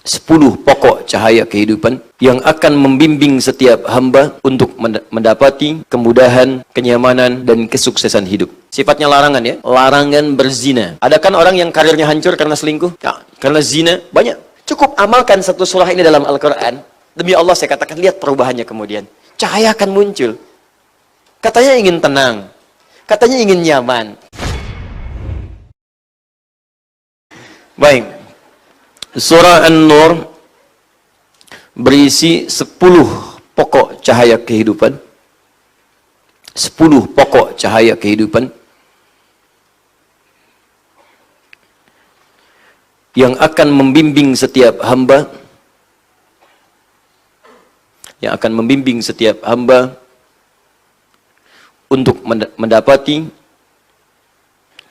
10 pokok cahaya kehidupan yang akan membimbing setiap hamba untuk mendapati kemudahan, kenyamanan, dan kesuksesan hidup. Sifatnya larangan ya, larangan berzina. Ada kan orang yang karirnya hancur karena selingkuh? Ya, karena zina, banyak. Cukup amalkan satu surah ini dalam Al-Quran. Demi Allah saya katakan, lihat perubahannya kemudian. Cahaya akan muncul. Katanya ingin tenang, katanya ingin nyaman. Baik. Surah An-Nur berisi 10 pokok cahaya kehidupan. 10 pokok cahaya kehidupan yang akan membimbing setiap hamba, untuk mendapati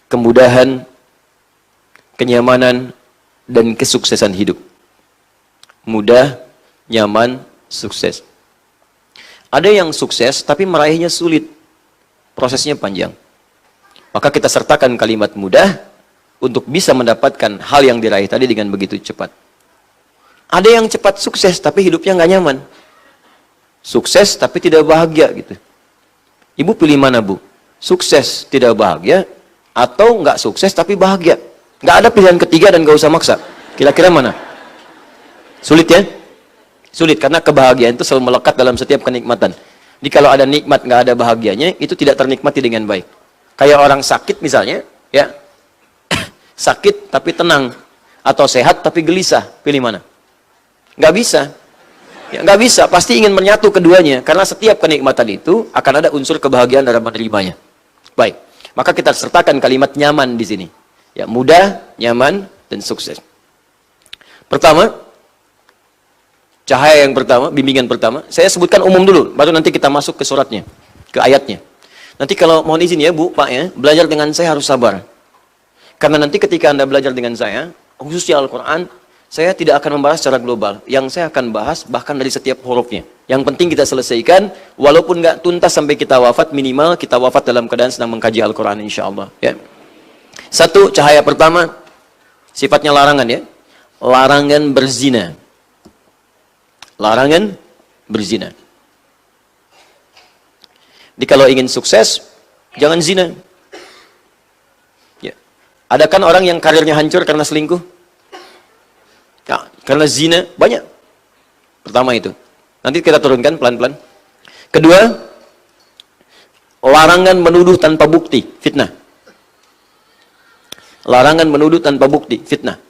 kemudahan, kenyamanan, dan kesuksesan hidup. Mudah, nyaman, sukses. Ada yang sukses tapi meraihnya sulit, prosesnya panjang. Maka kita sertakan kalimat mudah untuk bisa mendapatkan hal yang diraih tadi dengan begitu cepat. Ada yang cepat sukses tapi hidupnya nggak nyaman. Sukses tapi tidak bahagia gitu. Ibu pilih mana, Bu? Sukses tidak bahagia atau nggak sukses tapi bahagia? Nggak ada pilihan ketiga dan nggak usah maksa. Kira-kira mana? Sulit ya? Sulit karena kebahagiaan itu selalu melekat dalam setiap kenikmatan. Jadi kalau ada nikmat nggak ada bahagianya, itu tidak ternikmati dengan baik. Kayak orang sakit misalnya, ya sakit tapi tenang, atau sehat tapi gelisah, pilih mana? Nggak bisa. Ya, nggak bisa, pasti ingin menyatu keduanya, karena setiap kenikmatan itu akan ada unsur kebahagiaan dalam menerimanya. Baik, maka kita sertakan kalimat nyaman di sini. Ya, mudah, nyaman, dan sukses. Pertama, cahaya yang pertama, bimbingan pertama, saya sebutkan umum dulu, baru nanti kita masuk ke suratnya, ke ayatnya. Nanti kalau mohon izin ya Bu, Pak ya, belajar dengan saya harus sabar. Karena nanti ketika Anda belajar dengan saya, khususnya Al-Quran, saya tidak akan membahas secara global. Yang saya akan bahas bahkan dari setiap hurufnya. Yang penting kita selesaikan, walaupun nggak tuntas sampai kita wafat, minimal kita wafat dalam keadaan sedang mengkaji Al-Quran insya Allah. Ya. Satu, cahaya pertama, sifatnya larangan ya. Larangan berzina. Larangan berzina. Jadi kalau ingin sukses, jangan zina. Ya. Ada kan orang yang karirnya hancur karena selingkuh? Ya, karena zina, banyak. Pertama itu. Nanti kita turunkan pelan-pelan. Kedua, larangan menuduh tanpa bukti, fitnah. Larangan menuduh tanpa bukti, fitnah.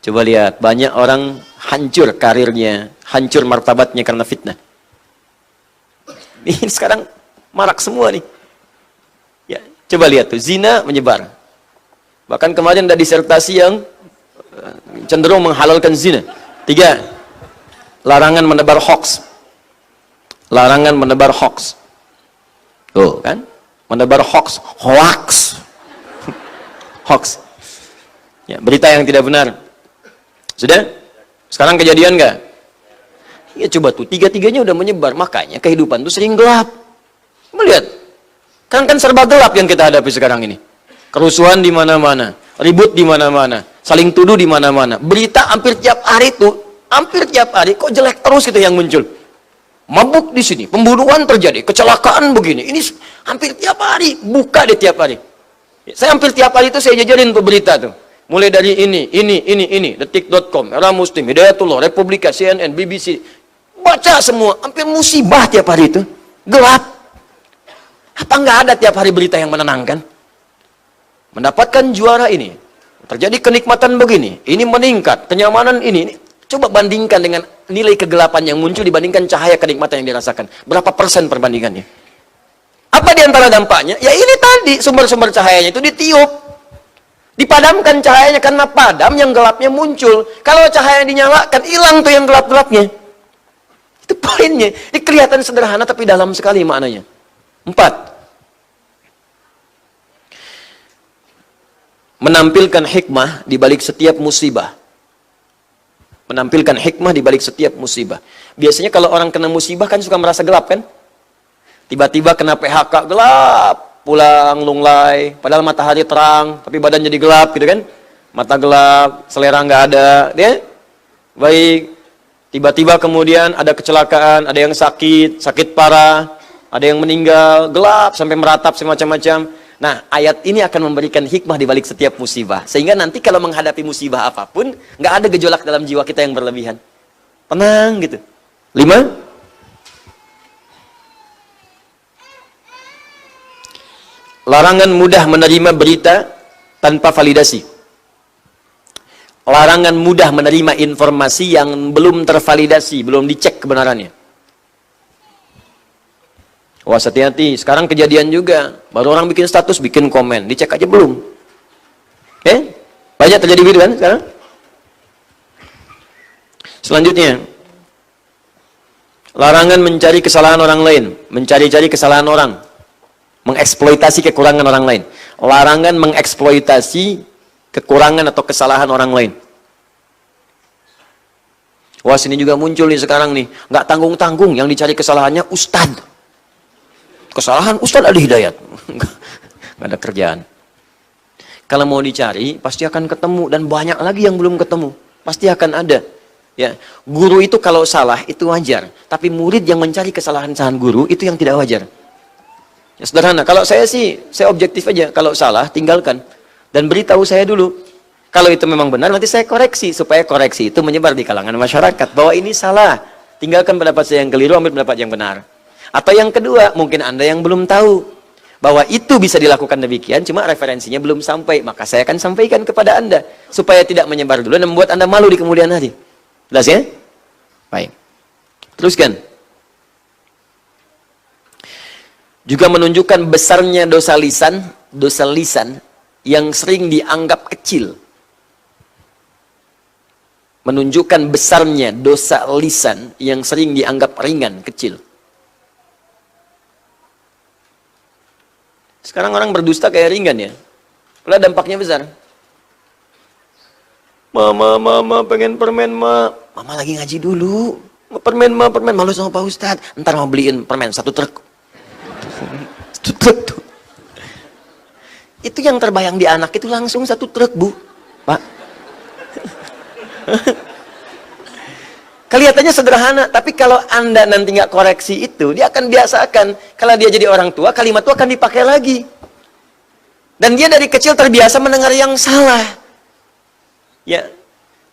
Coba lihat, banyak orang hancur karirnya, hancur martabatnya karena fitnah. Ini sekarang marak semua nih. Ya, coba lihat tuh, zina menyebar. Bahkan kemarin ada disertasi yang cenderung menghalalkan zina. 3, larangan menebar hoax. Larangan menebar hoax. Tuh kan, menebar hoax, hoax. Hoax. Ya, berita yang tidak benar. Sudah? Sekarang kejadian nggak? Ya coba tuh, 3-tiganya udah menyebar. Makanya kehidupan tuh sering gelap. Melihat. Kan serba gelap yang kita hadapi sekarang ini. Kerusuhan di mana-mana, ribut di mana-mana, saling tuduh di mana-mana. Berita hampir tiap hari tuh, hampir tiap hari kok jelek terus gitu yang muncul. Mabuk di sini, pembunuhan terjadi, kecelakaan begini. Ini hampir tiap hari, buka deh tiap hari. Saya hampir tiap hari itu saya jajarin tuh berita tuh. Mulai dari ini, detik.com, Era Muslim, Hidayatullah, Republika, CNN, BBC. Baca semua, hampir musibah tiap hari itu. Gelap. Apa nggak ada tiap hari berita yang menenangkan? Mendapatkan juara ini, terjadi kenikmatan begini, ini meningkat, kenyamanan ini. Coba bandingkan dengan nilai kegelapan yang muncul dibandingkan cahaya kenikmatan yang dirasakan. Berapa persen perbandingannya? Apa di antara dampaknya? Ya ini tadi, sumber-sumber cahayanya itu ditiup. Dipadamkan cahayanya karena padam yang gelapnya muncul. Kalau cahaya dinyalakan, hilang tuh yang gelap-gelapnya. Itu poinnya. Ini kelihatan sederhana tapi dalam sekali maknanya. 4. Menampilkan hikmah di balik setiap musibah. Menampilkan hikmah di balik setiap musibah. Biasanya kalau orang kena musibah kan suka merasa gelap kan? Tiba-tiba kena PHK gelap, pulang lunglai, padahal matahari terang, tapi badan jadi gelap gitu kan? mata gelap, selera nggak ada, ya. Baik, tiba-tiba kemudian ada kecelakaan, ada yang sakit, sakit parah, ada yang meninggal, gelap sampai meratap semacam-macam. Nah, ayat ini akan memberikan hikmah di balik setiap musibah. Sehingga nanti kalau menghadapi musibah apapun, nggak ada gejolak dalam jiwa kita yang berlebihan. Tenang gitu. 5. Larangan mudah menerima berita tanpa validasi. Larangan mudah menerima informasi yang belum tervalidasi, belum dicek kebenarannya. Wah, hati-hati. Sekarang kejadian juga. Baru orang bikin status, bikin komen. Dicek aja belum. Banyak terjadi gitu kan sekarang. Selanjutnya, larangan mencari kesalahan orang lain. Mencari-cari kesalahan orang. Mengeksploitasi kekurangan orang lain. Larangan mengeksploitasi kekurangan atau kesalahan orang lain. Wah, sini juga muncul nih sekarang nih. Nggak tanggung-tanggung yang dicari kesalahannya ustadz. Kesalahan Ustadz Ali Hidayat. Nggak ada kerjaan. Kalau mau dicari, pasti akan ketemu. Dan banyak lagi yang belum ketemu. Pasti akan ada. Ya, guru itu kalau salah, itu wajar. Tapi murid yang mencari kesalahan-kesalahan guru, itu yang tidak wajar. Ya, sederhana. Kalau saya sih, saya objektif aja. Kalau salah, tinggalkan. Dan beritahu saya dulu. Kalau itu memang benar, nanti saya koreksi. Supaya koreksi itu menyebar di kalangan masyarakat. Bahwa ini salah. Tinggalkan pendapat saya yang keliru, ambil pendapat yang benar. Atau yang kedua, mungkin Anda yang belum tahu bahwa itu bisa dilakukan demikian, cuma referensinya belum sampai, maka saya akan sampaikan kepada Anda supaya tidak menyebar dulu dan membuat Anda malu di kemudian hari. Jelas ya? Baik. Teruskan. Juga menunjukkan besarnya dosa lisan yang sering dianggap kecil. Menunjukkan besarnya dosa lisan yang sering dianggap ringan, kecil. Sekarang orang berdusta kayak ringan ya. Padahal dampaknya besar. Mama pengen permen, ma. Mama lagi ngaji dulu. Permen, malu sama Pak Ustadz. Ntar mau beliin permen 1 truk. 1 truk tuh. Itu yang terbayang di anak itu langsung 1 truk, Bu. Pak. Kelihatannya sederhana, tapi kalau Anda nanti nggak koreksi itu, dia akan biasakan. Kalau dia jadi orang tua, kalimat itu akan dipakai lagi. Dan dia dari kecil terbiasa mendengar yang salah. Ya,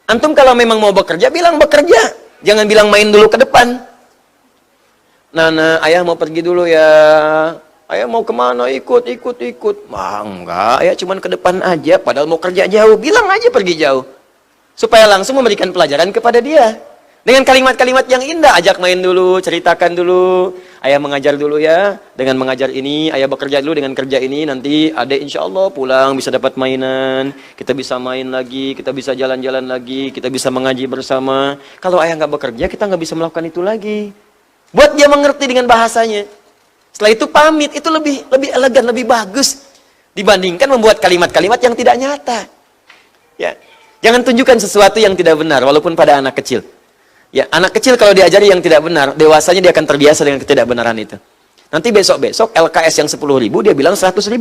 antum kalau memang mau bekerja, bilang bekerja. Jangan bilang main dulu ke depan. Nana, ayah mau pergi dulu ya. Ayah mau kemana? Ikut. Wah, enggak, ayah cuman ke depan aja. Padahal mau kerja jauh. Bilang aja pergi jauh. Supaya langsung memberikan pelajaran kepada dia. Dengan kalimat-kalimat yang indah, ajak main dulu, ceritakan dulu, ayah mengajar dulu ya, dengan mengajar ini, ayah bekerja dulu dengan kerja ini, nanti adek insya Allah pulang bisa dapat mainan, kita bisa main lagi, kita bisa jalan-jalan lagi, kita bisa mengaji bersama. Kalau ayah nggak bekerja, kita nggak bisa melakukan itu lagi. Buat dia mengerti dengan bahasanya. Setelah itu pamit, itu lebih elegan, lebih bagus dibandingkan membuat kalimat-kalimat yang tidak nyata. Ya, jangan tunjukkan sesuatu yang tidak benar, walaupun pada anak kecil. Ya, anak kecil kalau diajari yang tidak benar, dewasanya dia akan terbiasa dengan ketidakbenaran itu. Nanti besok-besok LKS yang 10.000 dia bilang 100.000.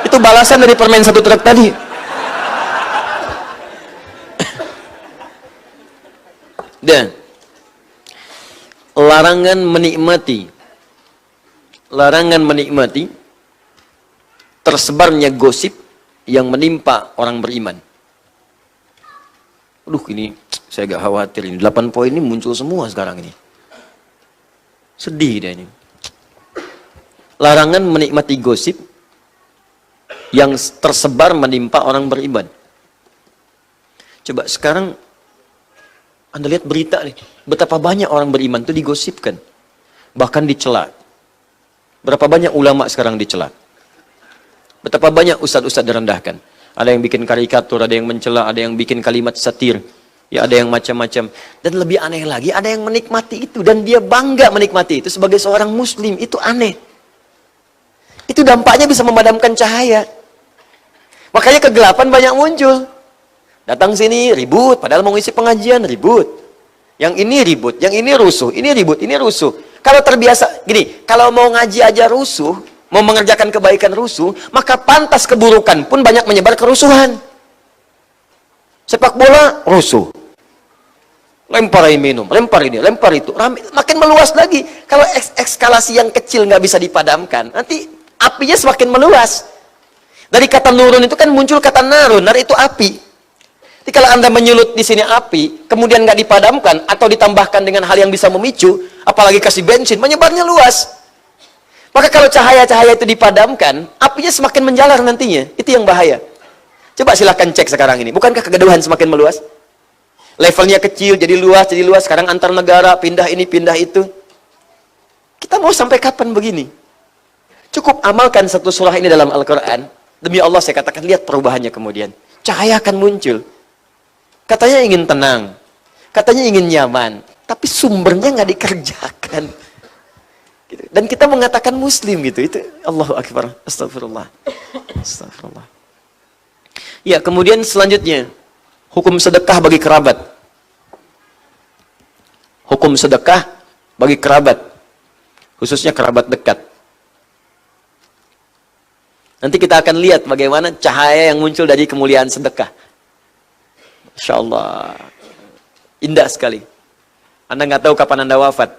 Itu balasan dari permen 1 truk tadi. Dan larangan menikmati tersebarnya gosip yang menimpa orang beriman. Aduh, ini saya agak khawatir ini. 8 poin ini muncul semua sekarang ini. Sedih dia ini. Larangan menikmati gosip yang tersebar menimpa orang beriman. Coba sekarang Anda lihat berita nih. Betapa banyak orang beriman itu digosipkan. Bahkan dicela. Berapa banyak ulama sekarang dicela. Betapa banyak ustadz-ustadz direndahkan. Ada yang bikin karikatur, ada yang mencela, ada yang bikin kalimat satir. Ya, ada yang macam-macam. Dan lebih aneh lagi, ada yang menikmati itu. Dan dia bangga menikmati itu sebagai seorang muslim. Itu aneh. Itu dampaknya bisa memadamkan cahaya. Makanya kegelapan banyak muncul. Datang sini, ribut. Padahal mau ngisi pengajian, ribut. Yang ini ribut, yang ini rusuh. Ini ribut, ini rusuh. Kalau terbiasa, gini, kalau mau ngaji aja rusuh, mau mengerjakan kebaikan rusuh, maka pantas keburukan pun banyak menyebar kerusuhan. Sepak bola, rusuh. Lempar ini minum, lempar ini, lempar itu. Makin meluas lagi. Kalau ekskalasi yang kecil nggak bisa dipadamkan, nanti apinya semakin meluas. Dari kata nurun itu kan muncul kata narun, nar itu api. Jadi kalau Anda menyulut di sini api, kemudian nggak dipadamkan atau ditambahkan dengan hal yang bisa memicu, apalagi kasih bensin, menyebarnya luas. Maka kalau cahaya-cahaya itu dipadamkan, apinya semakin menjalar nantinya. Itu yang bahaya. Coba silahkan cek sekarang ini. Bukankah kegaduhan semakin meluas? Levelnya kecil, jadi luas, jadi luas. Sekarang antar negara, pindah ini, pindah itu. Kita mau sampai kapan begini? Cukup amalkan satu surah ini dalam Al-Quran. Demi Allah saya katakan, lihat perubahannya kemudian. Cahaya akan muncul. Katanya ingin tenang, katanya ingin nyaman, tapi sumbernya nggak dikerjakan. Gitu. Dan kita mengatakan Muslim gitu, itu Allahu Akbar, Astagfirullah, Astagfirullah. Ya, kemudian selanjutnya hukum sedekah bagi kerabat. Hukum sedekah bagi kerabat, khususnya kerabat dekat. Nanti kita akan lihat bagaimana cahaya yang muncul dari kemuliaan sedekah. Insya Allah, indah sekali. Anda nggak tahu kapan Anda wafat.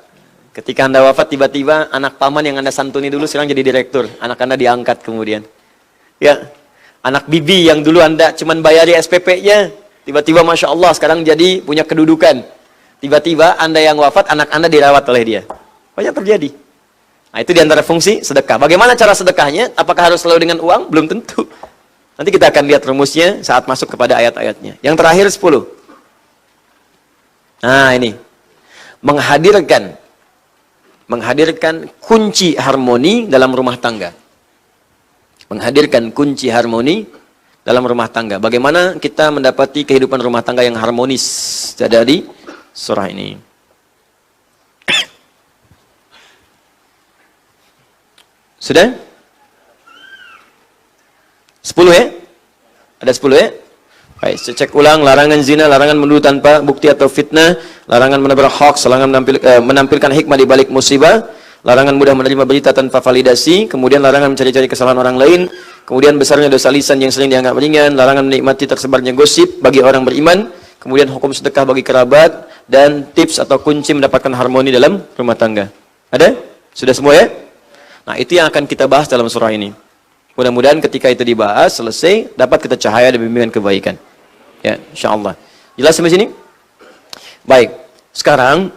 Ketika Anda wafat, tiba-tiba anak paman yang Anda santuni dulu sekarang jadi direktur. Anak Anda diangkat kemudian. Ya, anak bibi yang dulu Anda cuman bayari SPP-nya, tiba-tiba Masya Allah sekarang jadi punya kedudukan. Tiba-tiba Anda yang wafat, anak Anda dirawat oleh dia. Banyak terjadi. Nah, itu diantara fungsi sedekah. Bagaimana cara sedekahnya? Apakah harus selalu dengan uang? Belum tentu. Nanti kita akan lihat rumusnya saat masuk kepada ayat-ayatnya. Yang terakhir 10. Nah ini. Menghadirkan kunci harmoni dalam rumah tangga. Menghadirkan kunci harmoni dalam rumah tangga. Bagaimana kita mendapati kehidupan rumah tangga yang harmonis dari surah ini. Sudah? 10 ya? Ada 10 ya? Baik, saya cek ulang. Larangan zina, larangan menuduh tanpa bukti atau fitnah, larangan menebar hoax, larangan menampilkan hikmah di balik musibah, larangan mudah menerima berita tanpa validasi, kemudian larangan mencari-cari kesalahan orang lain, kemudian besarnya dosa lisan yang sering dianggap ringan, larangan menikmati tersebarnya gosip bagi orang beriman, kemudian hukum sedekah bagi kerabat, dan tips atau kunci mendapatkan harmoni dalam rumah tangga. Ada? Sudah semua ya? Nah, itu yang akan kita bahas dalam surah ini. Mudah-mudahan ketika itu dibahas, selesai, dapat kita cahaya dan bimbingan kebaikan. Ya, insyaAllah. Jelas sampai sini? Baik. Sekarang,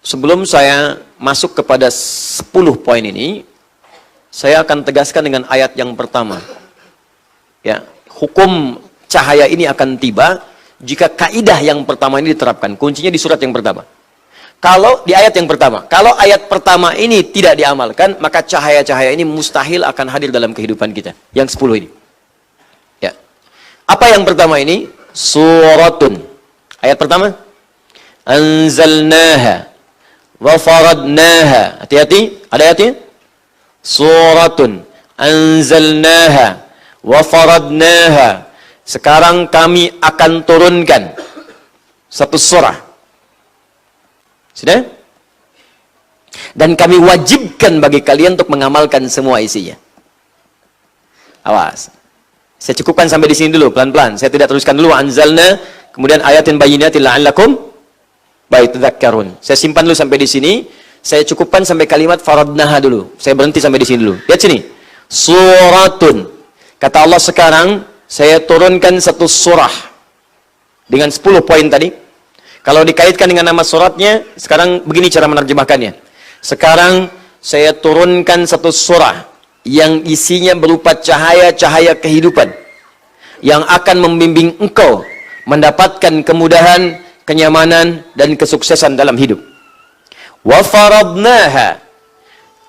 sebelum saya masuk kepada 10 poin ini, saya akan tegaskan dengan ayat yang pertama. Ya, hukum cahaya ini akan tiba jika kaidah yang pertama ini diterapkan. Kuncinya di surat yang pertama. Kalau di ayat yang pertama, kalau ayat pertama ini tidak diamalkan, maka cahaya-cahaya ini mustahil akan hadir dalam kehidupan kita. Yang 10 ini. Ya. Apa yang pertama ini? Suratun. Ayat pertama. Anzalnaha wa faradnaha. Hati-hati, ada ayatnya? Suratun. Anzalnaha wa faradnaha. Sekarang kami akan turunkan satu surah. Sudah? Dan kami wajibkan bagi kalian untuk mengamalkan semua isinya. Awas. Saya cukupkan sampai di sini dulu, pelan-pelan. Saya tidak teruskan dulu. Anzalna, kemudian ayatin bayyinatin la'allakum tadhakkarun. Saya simpan dulu sampai di sini. Saya cukupkan sampai kalimat faradnaha dulu. Saya berhenti sampai di sini dulu. Lihat sini. Suratun. Kata Allah sekarang, saya turunkan satu surah. Dengan 10 poin tadi. Kalau dikaitkan dengan nama suratnya, sekarang begini cara menerjemahkannya. Sekarang saya turunkan satu surah yang isinya berupa cahaya-cahaya kehidupan yang akan membimbing engkau mendapatkan kemudahan, kenyamanan, dan kesuksesan dalam hidup. Wa faradnaha.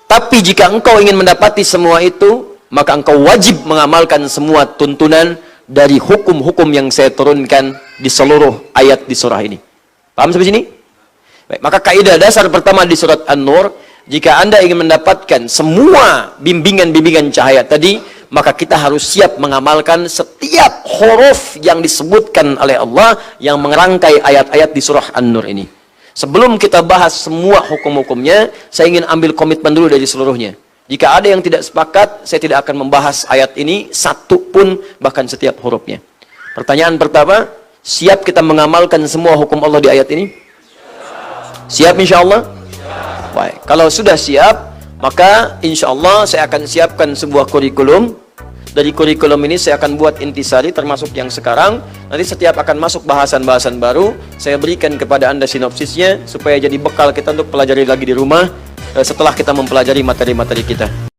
Tapi jika engkau ingin mendapati semua itu, maka engkau wajib mengamalkan semua tuntunan dari hukum-hukum yang saya turunkan di seluruh ayat di surah ini. Paham sampai sini? Baik, maka kaidah dasar pertama di surat An-Nur, jika Anda ingin mendapatkan semua bimbingan-bimbingan cahaya tadi, maka kita harus siap mengamalkan setiap huruf yang disebutkan oleh Allah yang mengerangkai ayat-ayat di surah An-Nur ini. Sebelum kita bahas semua hukum-hukumnya, saya ingin ambil komitmen dulu dari seluruhnya. Jika ada yang tidak sepakat, saya tidak akan membahas ayat ini satu pun, bahkan setiap hurufnya. Pertanyaan pertama, Siap kita mengamalkan semua hukum Allah di ayat ini? Siap insya Allah? Baik. Kalau sudah siap, maka insya Allah saya akan siapkan sebuah kurikulum. Dari kurikulum ini saya akan buat intisari termasuk yang sekarang. Nanti setiap akan masuk bahasan-bahasan baru, saya berikan kepada Anda sinopsisnya supaya jadi bekal kita untuk pelajari lagi di rumah setelah kita mempelajari materi-materi kita.